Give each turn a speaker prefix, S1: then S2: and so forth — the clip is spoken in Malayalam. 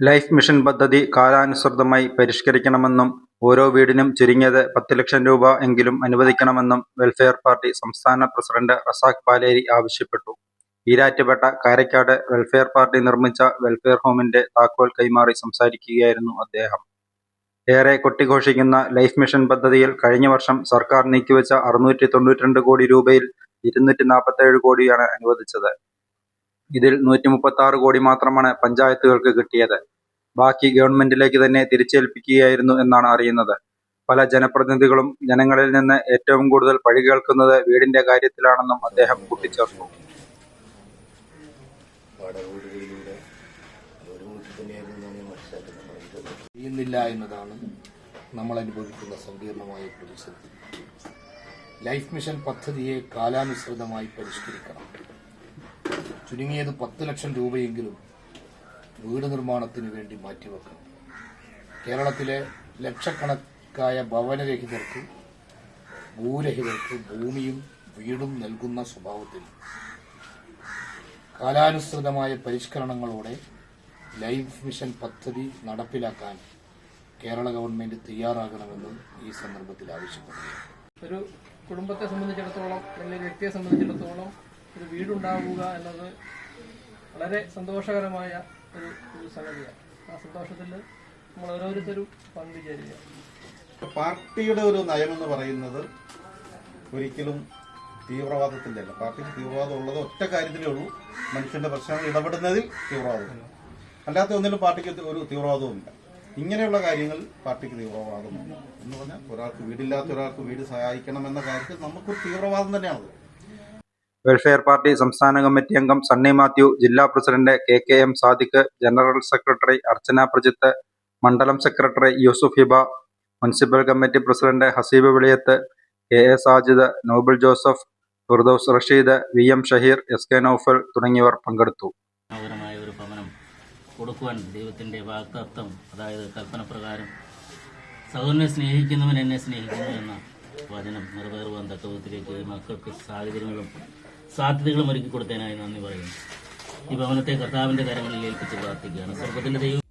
S1: ലൈഫ് മിഷൻ പദ്ധതി കാലാനുസൃതമായി പരിഷ്കരിക്കണമെന്നും ഓരോ വീടിനും ചുരുങ്ങിയത് 10 ലക്ഷം രൂപ എങ്കിലും അനുവദിക്കണമെന്നും വെൽഫെയർ പാർട്ടി സംസ്ഥാന പ്രസിഡന്റ് റസാഖ് പാലേരി ആവശ്യപ്പെട്ടു. ഈരാറ്റുപേട്ട കാരയ്ക്കാട് വെൽഫെയർ പാർട്ടി നിർമ്മിച്ച വെൽഫെയർ ഹോമിന്റെ താക്കോൽ കൈമാറി സംസാരിക്കുകയായിരുന്നു അദ്ദേഹം. ഏറെ കൊട്ടിഘോഷിക്കുന്ന ലൈഫ് മിഷൻ പദ്ധതിയിൽ കഴിഞ്ഞ വർഷം സർക്കാർ നീക്കിവെച്ച 692 കോടി രൂപയിൽ 247 കോടിയാണ് അനുവദിച്ചത്. ഇതിൽ 136 കോടി മാത്രമാണ് പഞ്ചായത്തുകൾക്ക് കിട്ടിയത്. ബാക്കി ഗവൺമെന്റിലേക്ക് തന്നെ തിരിച്ചേൽപ്പിക്കുകയായിരുന്നു എന്നാണ് അറിയുന്നത്. പല ജനപ്രതിനിധികളും ജനങ്ങളിൽ നിന്ന് ഏറ്റവും കൂടുതൽ പഴി കേൾക്കുന്നത് വീടിന്റെ കാര്യത്തിലാണെന്നും അദ്ദേഹം കൂട്ടിച്ചേർത്തു.
S2: ചെയ്യുന്നില്ല എന്നതാണ് നമ്മൾ അനുഭവിക്കുന്ന സങ്കീർണമായ പ്രതിസന്ധി. ലൈഫ് മിഷൻ പദ്ധതിയെ കാലാനുസൃതമായി പരിഷ്കരിക്കണം. ചുരുങ്ങിയത് 10 ലക്ഷം രൂപയെങ്കിലും വീട് നിർമ്മാണത്തിന് വേണ്ടി മാറ്റിവെക്കണം. കേരളത്തിലെ ലക്ഷക്കണക്കായ ഭവനരഹിതർക്ക്, ഭൂരഹിതർക്ക് ഭൂമിയും വീടും നൽകുന്ന സ്വഭാവത്തിൽ കാലാനുസൃതമായ പരിഷ്കരണങ്ങളോടെ ലൈഫ് മിഷൻ പദ്ധതി നടപ്പിലാക്കാൻ കേരള ഗവൺമെന്റ് തയ്യാറാകണമെന്ന് ഈ സന്ദർഭത്തിൽ ആവശ്യപ്പെടുന്നു.
S3: ഒരു കുടുംബത്തെ സംബന്ധിച്ചിടത്തോളം അല്ലെങ്കിൽ ഒരു വ്യക്തിയെ സംബന്ധിച്ചിടത്തോളം ഒരു വീടുണ്ടാവുക എന്നത് വളരെ സന്തോഷകരമായ ഒരു സംഗതിയാണ്. ആ സന്തോഷത്തിൽ നമ്മൾ ഓരോരുത്തരും പങ്കുചേരുക.
S4: പാർട്ടിയുടെ ഒരു നയമെന്ന് പറയുന്നത് ഒരിക്കലും തീവ്രവാദത്തിന്റെ അല്ല. പാർട്ടിക്ക് തീവ്രവാദം ഉള്ളത് ഒറ്റ കാര്യത്തിലേ ഉള്ളൂ, മനുഷ്യന്റെ പ്രശ്നങ്ങൾ ഇടപെടുന്നതിൽ തീവ്രവാദമില്ല. അല്ലാത്ത ഒന്നിലും പാർട്ടിക്ക് ഒരു തീവ്രവാദവുമില്ല. ഇങ്ങനെയുള്ള കാര്യങ്ങൾ പാർട്ടിക്ക് തീവ്രവാദമില്ല എന്ന് പറഞ്ഞാൽ ഒരാൾക്ക് വീടില്ലാത്ത ഒരാൾക്ക് വീട് സഹായിക്കണമെന്ന കാര്യത്തിൽ നമുക്കൊരു തീവ്രവാദം തന്നെയാണ്.
S1: വെൽഫെയർ പാർട്ടി സംസ്ഥാന കമ്മിറ്റി അംഗം സണ്ണി മാത്യു, ജില്ലാ president KM Sadiq, general secretary Archana Prajith, മണ്ഡലം secretary Yusuf Hiba, municipal committee president Haseeb Veliyath, KA Sajid, Noble Joseph, Firdous Rasheed, VM Shaheer, SK Naufal തുടങ്ങിയവർ പങ്കെടുത്തു.
S5: ഒരു ഭവനം കൊടുക്കുവാൻ ദൈവത്തിൻ്റെ വാഗ്ദത്തം, അതായത് കൽപ്പന പ്രകാരം സഹോദരനെ സ്നേഹിക്കുന്നവൻ എന്നെ സ്നേഹിക്കുന്നു എന്ന വചനം നിറവേറുവാൻ തക്കവിധത്തിലേക്ക് മക്കൾക്ക് സാധ്യതകളും ഒരുക്കി കൊടുത്തതിനായി നന്ദി പറയുന്നു. ഈ ഭവനത്തെ കർത്താവിൻ്റെ കരങ്ങളിൽ ഏൽപ്പിച്ച് പ്രാർത്ഥിക്കുകയാണ്. സ്വർഗത്തിൻ്റെ ദൈവം